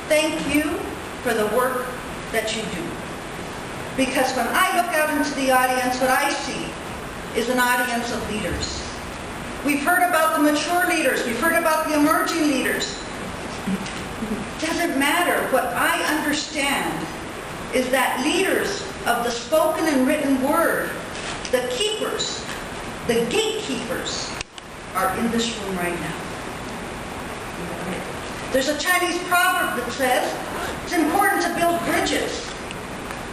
thank you for the work that you do. Because when I look out into the audience, what I see is an audience of leaders. We've heard about the mature leaders. We've heard about the emerging leaders. Doesn't matter. What I understand is that leaders of the spoken and written word, the keepers, the gatekeepers, are in this room right now. There's a Chinese proverb that says, it's important to build bridges.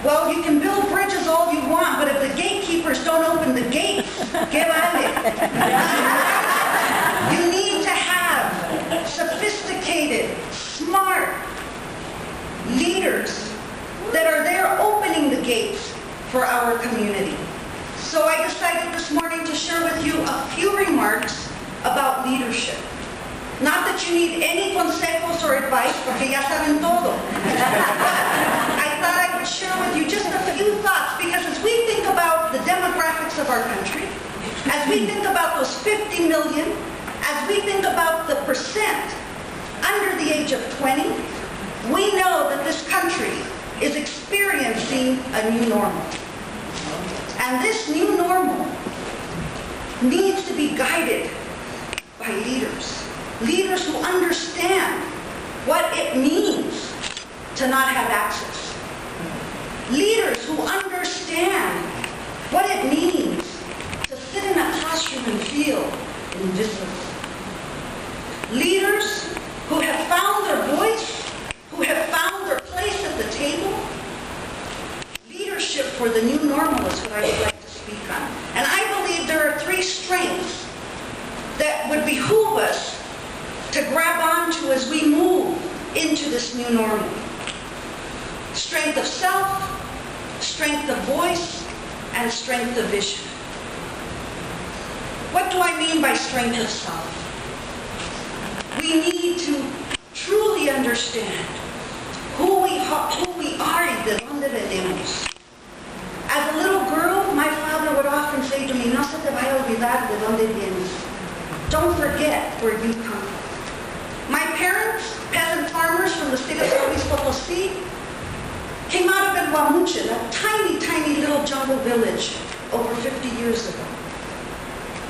Well, you can build bridges all you want, but if the gatekeepers don't open the gates, que vale? You need to have sophisticated, smart leaders that are there opening the gates for our community. So I decided this morning to share with you a few remarks about leadership. Not that you need any consejos or advice, porque ya saben todo. I thought I would share with you just a few thoughts, because as we think about the demographics of our country, as we think about those 50 million, as we think about the percent under the age of 20, we know that this country is experiencing a new normal. And this new normal needs to be guided by leaders. Leaders who understand what it means to not have access. Leaders who understand what it means to sit in a classroom and feel invisible. Leaders who have found their voice, who have found their place at the table. Leadership for the new normal is what I would like to speak on. And I believe there are three strengths that would behoove us to grab onto as we move into this new normal. Strength of self, strength of voice, and strength of vision. What do I mean by strength of self? We need to truly understand who we are y de dónde venimos. As a little girl, my father would often say to me, no se te vaya a olvidar de dónde vienes. Don't forget where you come from. My parents, peasant farmers from the state of San Luis Potosí, came out of El Guamuchil, a tiny, tiny little jungle village over 50 years ago.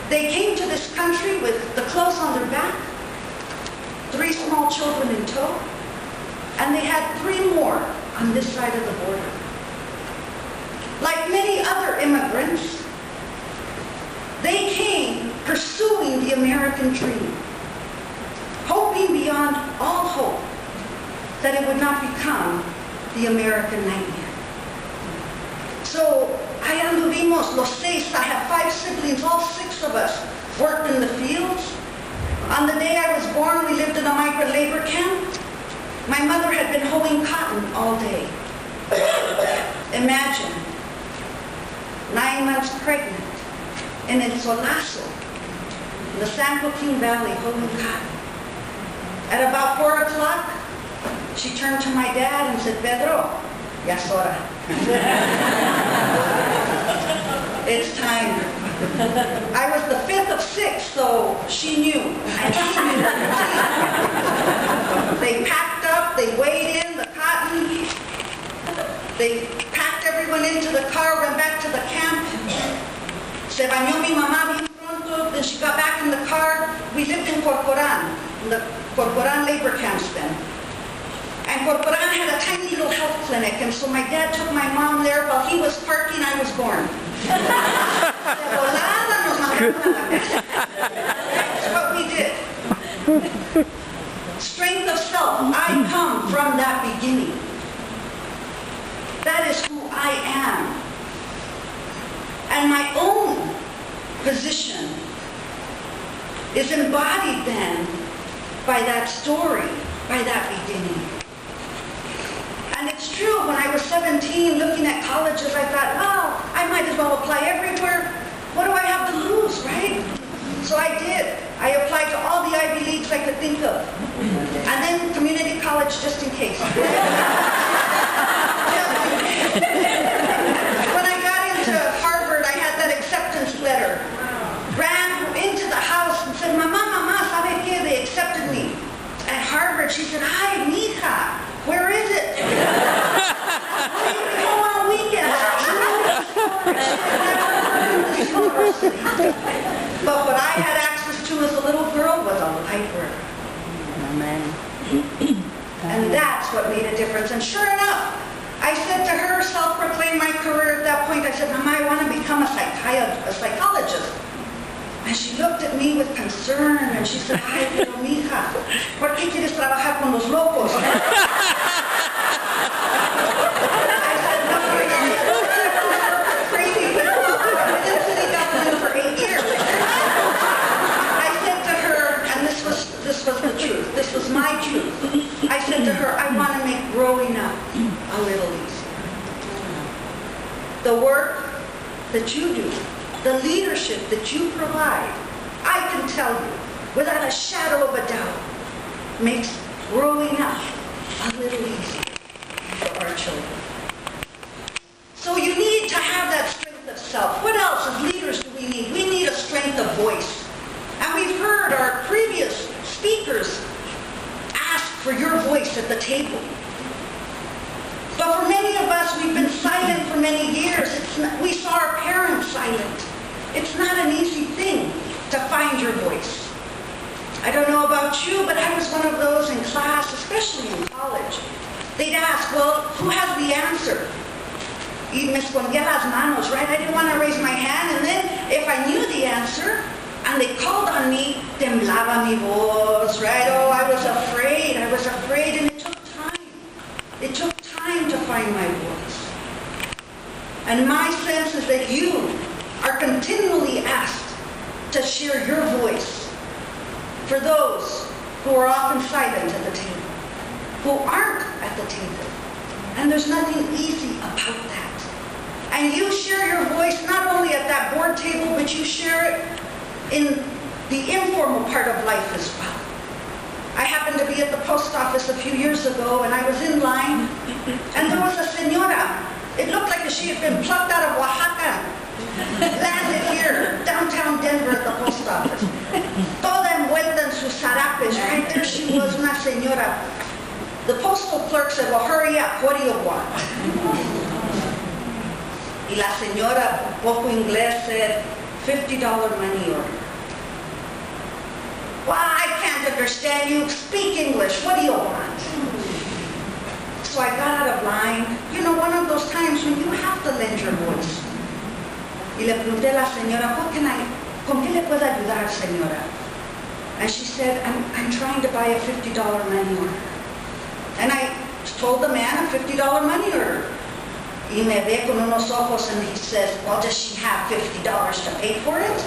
They came to this country with the clothes on their back, 3 small children in tow, and they had 3 more on this side of the border. Like many other immigrants, they came pursuing the American dream, hoping beyond all hope that it would not become the American nightmare. So, ahí anduvimos los 6, I have 5 siblings, all 6 of us worked in the fields. On the day I was born, we lived in a migrant labor camp. My mother had been hoeing cotton all day. Imagine, 9 months pregnant, in El Solazo, in the San Joaquin Valley, hoeing cotton. At about 4 o'clock, she turned to my dad and said, Pedro, ya es hora. It's time. I was the 5th of 6, so she knew. And she knew her routine. They packed up, they weighed in the cotton, they packed everyone into the car, went back to the camp. Se bañó mi mamá bien pronto, then she got back in the car. We lived in Corcoran, in the Corcoran labor camps then. And Corcoran had a tiny little health clinic, and so my dad took my mom there. While he was parking, I was born. That's what we did. Strength of self. I come from that beginning. That is who I am. And my own position is embodied then by that story, by that beginning. And it's true, when I was 17 looking at colleges, I thought, well, I might as well apply everywhere. What do I have to lose, right? So I did. I applied to all the Ivy Leagues I could think of. And then community college just in case. When I got into Harvard, I had that acceptance letter. Ran into the house and said, Mamá, sabe qué? They accepted me. At Harvard, she said, ay, mija, varsity. But what I had access to as a little girl was a library. Amen. And that's what made a difference. And sure enough, I said to her, self-proclaimed my career at that point, I said, Mama, I want to become a psychologist. And she looked at me with concern and she said, ay, pero mija, ¿por qué quieres trabajar con los locos? I said, no, you're crazy. I've been in city government for 8 years. I said to her, and this was the truth, this was my truth. I said to her, I want to make growing up a little easier. The work that you do, the leadership that you provide, I can tell you, without a shadow of a doubt, makes growing up a little easier for our children. So you need to have that strength of self. What else as leaders do we need? We need a strength of voice. And we've heard our previous speakers ask for your voice at the table. But for many of us, we've been silent for many years. We saw our parents silent. It's not an easy thing to find your voice. I don't know about you, but I was one of those in class, especially in college. They'd ask, well, who has the answer? Y me escondía las manos, right? I didn't want to raise my hand. And then if I knew the answer, and they called on me, temblaba mi voz, right? Oh, I was afraid, and it took time. It took time to find my voice. And my sense is that you are continually asked to share your voice for those who are often silent at the table, who aren't at the table. And there's nothing easy about that. And you share your voice not only at that board table, but you share it in the informal part of life as well. I happened to be at the post office a few years ago, and I was in line, and there was a señora. It looked like she had been plucked out of Oaxaca, landed here, downtown Denver at the post office. Toda envuelta en sus zarapes, right there she was, una señora. The postal clerk said, well, hurry up, what do you want? Y la señora, poco inglés, said, $50 money order. Well, I can't understand you. Speak English. What do you want? So I got out of line. You know, one of those times when you have to lend your voice. Y le pregunté a la señora, ¿con qué le puedo ayudar, señora? And she said, I'm trying to buy a $50 money order. And I told the man a $50 money order. Y me ve con unos ojos and he says, well, does she have $50 to pay for it?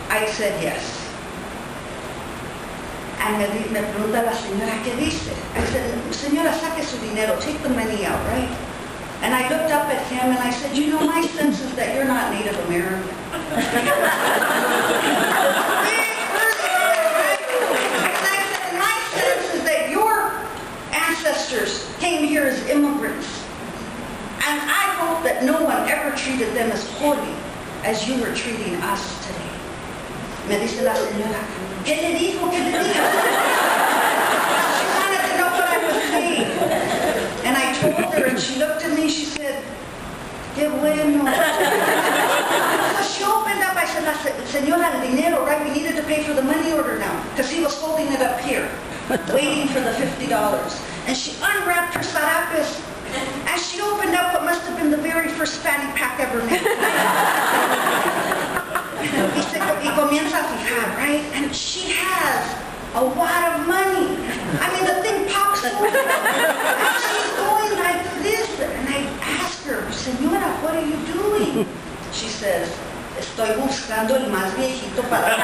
I said yes. And me pregunta la señora, ¿qué dice? I said, señora, saque su dinero, take the money out, right? And I looked up at him and I said, you know, my sense is that you're not Native American. Ancestors came here as immigrants, and I hope that no one ever treated them as holy as you were treating us today. Me dice la señora, ¿qué le dijo? ¿Qué le dijo? She wanted to know what I was saying. And I told her, and she looked at me, she said, qué bueno. So she opened up, I said, señora, el dinero, right? We needed to pay for the money order now, because he was holding it up here, waiting for the $50. And she unwrapped her sarapes, and she opened up what must have been the very first fanny pack ever made. Y comienza a fijar, right? And she has a wad of money. I mean, the thing pops open. And she's going like this. And I asked her, señora, what are you doing? She says, estoy buscando el más viejito para...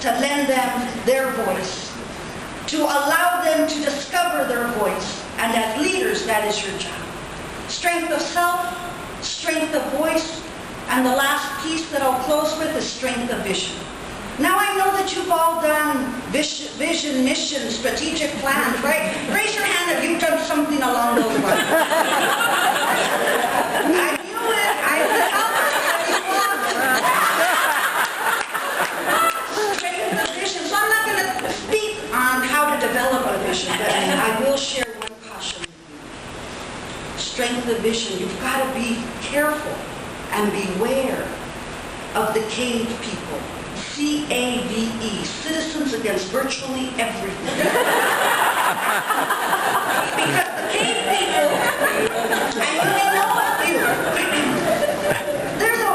To lend them their voice, to allow them to discover their voice, and as leaders, that is your job. Strength of self, strength of voice, and the last piece that I'll close with is strength of vision. Now I know that you've all done vision, mission, strategic plans, right? Raise your hand if you've done something along those lines. strength of vision, you've got to be careful and beware of the cave people. C-A-V-E, citizens against virtually everything. Because the cave people, and you may know a few, they're the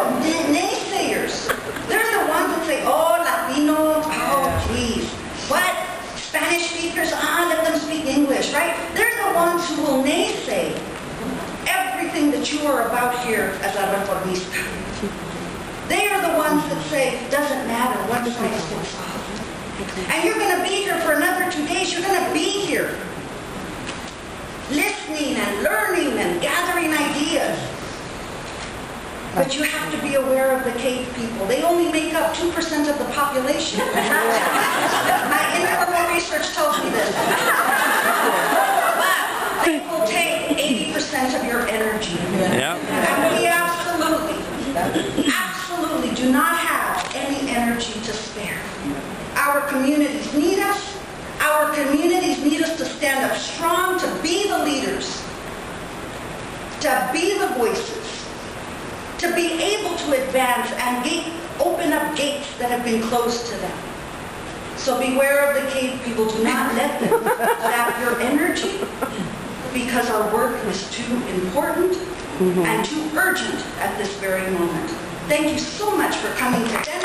naysayers. They're the ones that say, oh, Latino, oh, geez. What? Spanish speakers, let them speak English, right? They're the ones who will naysay everything that you are about here as a reformista. They are the ones that say, it doesn't matter what side sits off. And you're going to be here for another 2 days. You're going to be here listening and learning and gathering ideas. But you have to be aware of the cave people. They only make up 2% of the population. My internal research tells me this. But they will take 80% of your energy. Yeah. And we absolutely do not have any energy to spare. Our communities need us. Our communities need us to stand up strong, to be the leaders, to be the voices, to be able to advance and open up gates that have been closed to them. So beware of the cave people. Do not let them zap your energy, because our work is too important and too urgent at this very moment. Thank you so much for coming to Denver.